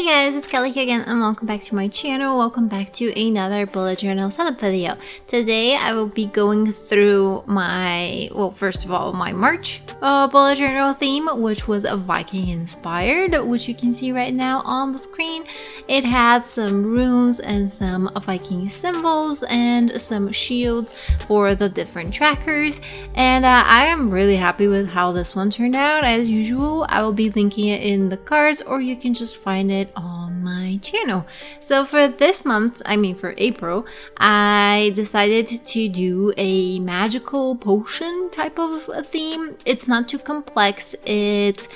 Hey guys, it's Kelly here again and welcome back to my channel. Welcome back to another bullet journal setup video. Today I will be going through my, first of all, my March bullet journal theme, which was a Viking inspired, which you can see right now on the screen. It had some runes and some Viking symbols and some shields for the different trackers, and I am really happy with how this one turned out. As usual, I will be linking it in the cards, or you can just find it on my channel. So for this month, for April, I decided to do a magical potion type of a theme. It's not too complex. It's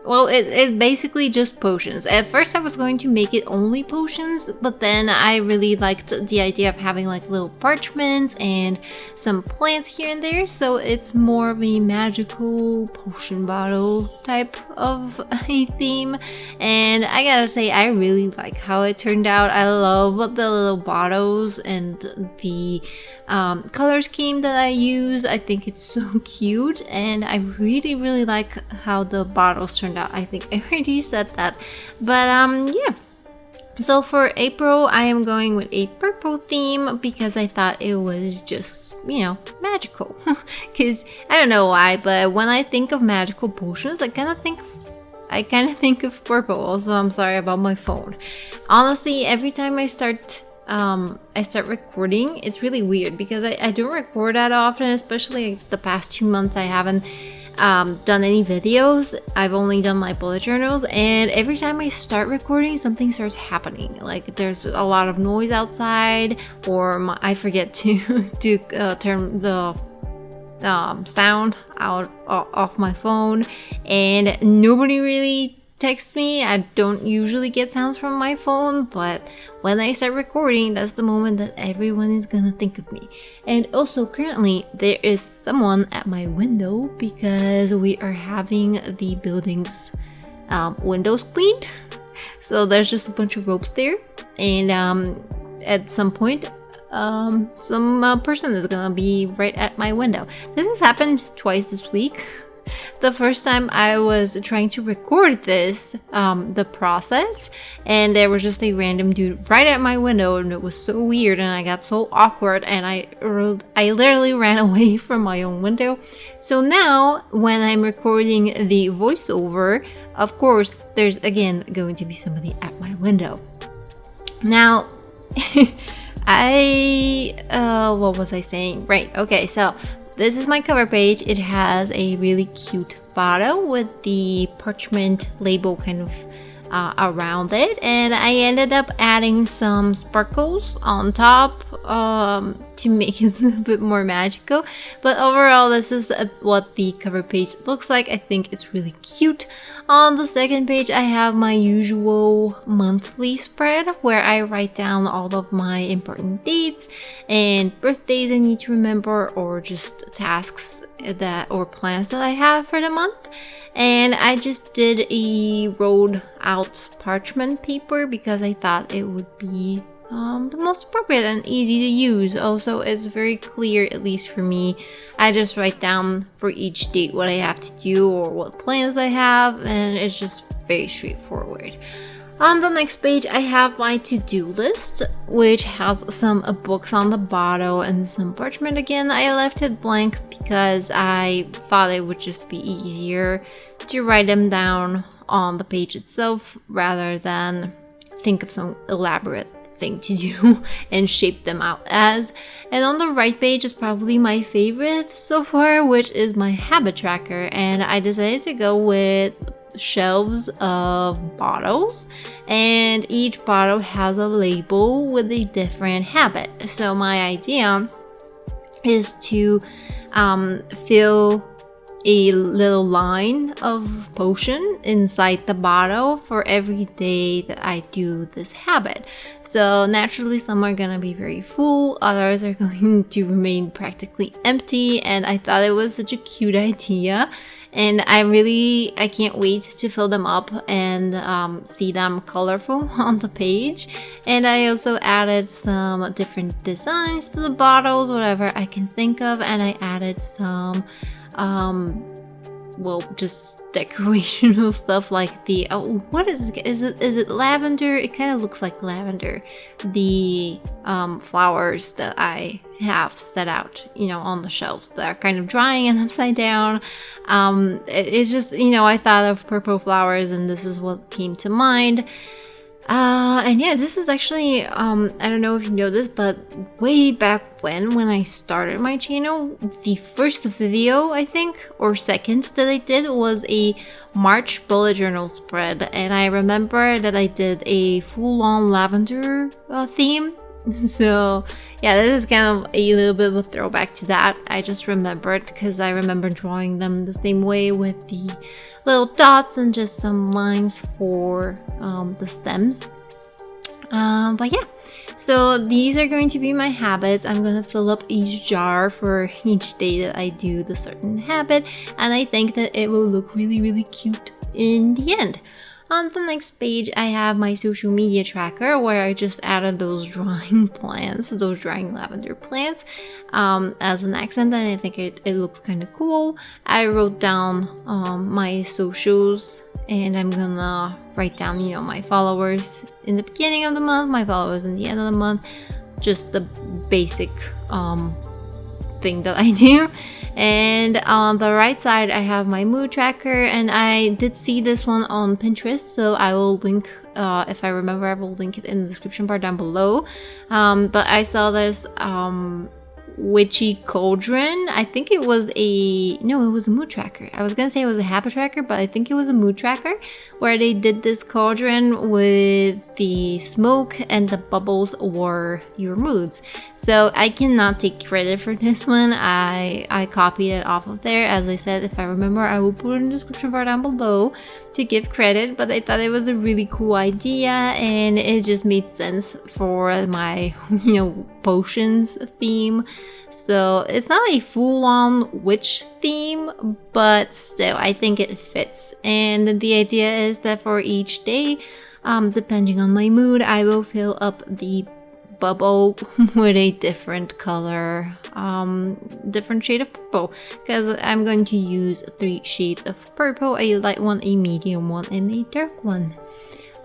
it's basically just potions. At first I was going to make it only potions, but then I really liked the idea of having like little parchments and some plants here and there, so it's more of a magical potion bottle type of a theme. And I gotta say, I really like how it turned out. I love the little bottles and the color scheme that I use. I think it's so cute, and I really like how the bottles turned out. I think I already said that, but yeah. So for April, I am going with a purple theme because I thought it was just, magical. Because I don't know why, but when I think of magical potions, I kind of think of purple. Also, I'm sorry about my phone. Honestly, every time I start recording, it's really weird because I don't record that often, especially the past 2 months. I haven't done any videos. I've only done my bullet journals, and every time I start recording, something starts happening. Like there's a lot of noise outside, or I forget to turn the sound out off my phone, and nobody really texts me. I don't usually get sounds from my phone, but when I start recording, that's the moment that everyone is gonna think of me. And also currently there is someone at my window because we are having the building's windows cleaned. So there's just a bunch of ropes there, and at some point some person is gonna be right at my window. This has happened twice this week. The first time I was trying to record this, the process, and there was just a random dude right at my window, and it was so weird, and I got so awkward, and I literally ran away from my own window. So now when I'm recording the voiceover, of course there's again going to be somebody at my window. Now what was I saying? Right, okay, so this is my cover page. It has a really cute bottle with the parchment label kind of around it, and I ended up adding some sparkles on top to make it a little bit more magical. But overall, this is what the cover page looks like. I think it's really cute. On the second page, I have my usual monthly spread where I write down all of my important dates and birthdays I need to remember, or just tasks or plans that I have for the month. And I just did a rolled out parchment paper because I thought it would be the most appropriate and easy to use. Also, it's very clear, at least for me. I just write down for each date what I have to do or what plans I have, and it's just very straightforward. On the next page, I have my to-do list, which has some books on the bottom and some parchment again. I left it blank because I thought it would just be easier to write them down on the page itself rather than think of some elaborate thing to do and shape them out as. And on the right page is probably my favorite so far, which is my habit tracker, and I decided to go with shelves of bottles, and each bottle has a label with a different habit. So my idea is to fill a little line of potion inside the bottle for every day that I do this habit. So naturally some are gonna be very full, others are going to remain practically empty, and I thought it was such a cute idea, and I can't wait to fill them up and see them colorful on the page. And I also added some different designs to the bottles, whatever I can think of, and I added some well, just decorational stuff like the what is it lavender? It kind of looks like lavender. The flowers that I have set out, you know, on the shelves that are kind of drying and upside down. It's just, you know, I thought of purple flowers and this is what came to mind. And yeah, this is actually, I don't know if you know this, but way back when I started my channel, the first video, I think, or second that I did was a March bullet journal spread. And I remember that I did a full-on lavender theme. So yeah, this is kind of a little bit of a throwback to that. I just remembered because I remember drawing them the same way with the little dots and just some lines for the stems. But yeah, so these are going to be my habits. I'm gonna fill up each jar for each day that I do the certain habit, and I think that it will look really, really cute in the end. On the next page, I have my social media tracker where I just added those drying plants, those drying lavender plants as an accent, and I think it looks kind of cool. I wrote down my socials, and I'm gonna write down, you know, my followers in the beginning of the month, my followers in the end of the month, just the basic thing that I do. And on the right side, I have my mood tracker, and I did see this one on Pinterest, so I will link, if I remember, I will link it in the description bar down below. But I saw this witchy cauldron. I think it was it was a mood tracker. I was gonna say it was a habit tracker, but I think it was a mood tracker where they did this cauldron with the smoke and the bubbles were your moods. So I cannot take credit for this one. I copied it off of there. As I said, if I remember, I will put it in the description bar down below to give credit, but I thought it was a really cool idea and it just made sense for my, you know, potions theme. So it's not a full-on witch theme, but still I think it fits. And the idea is that for each day, depending on my mood, I will fill up the bubble with a different color, different shade of purple, because I'm going to use 3 shades of purple, a light one, a medium one, and a dark one.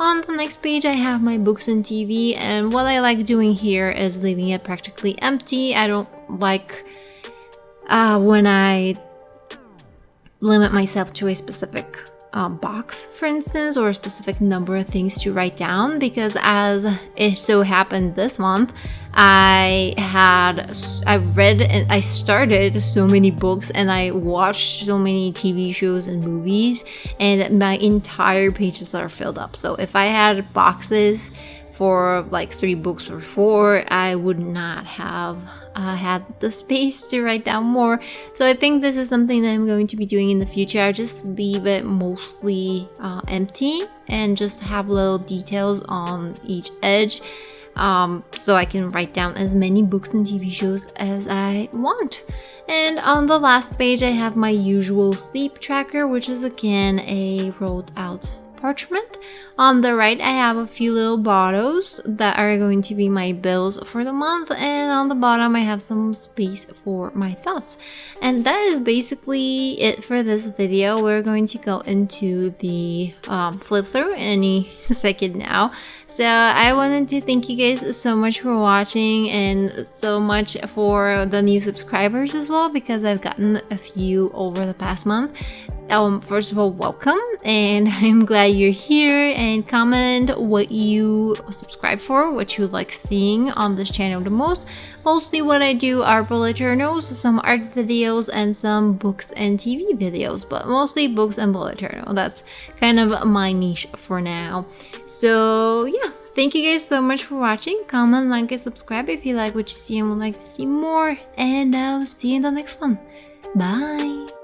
On the next page, I have my books and TV, and what I like doing here is leaving it practically empty. I don't like when I limit myself to a specific box, for instance, or a specific number of things to write down, because as it so happened this month, I read and I started so many books and I watched so many TV shows and movies, and my entire pages are filled up. So if I had boxes for like 3 books or 4, I would not have had the space to write down more. So I think this is something that I'm going to be doing in the future. I'll just leave it mostly empty and just have little details on each edge, so I can write down as many books and TV shows as I want. And on the last page, I have my usual sleep tracker, which is again a rolled out parchment. On the right, I have a few little bottles that are going to be my bills for the month, and on the bottom I have some space for my thoughts. And that is basically it for this video. We're going to go into the flip through any second now. So I wanted to thank you guys so much for watching, and so much for the new subscribers as well, because I've gotten a few over the past month. First of all, welcome, and I'm glad you're here, and comment what you subscribe for, what you like seeing on this channel the most. Mostly what I do are bullet journals, some art videos, and some books and TV videos, but mostly books and bullet journal. That's kind of my niche for now. So yeah, thank you guys so much for watching. Comment, like, and subscribe if you like what you see and would like to see more, and I'll see you in the next one. Bye!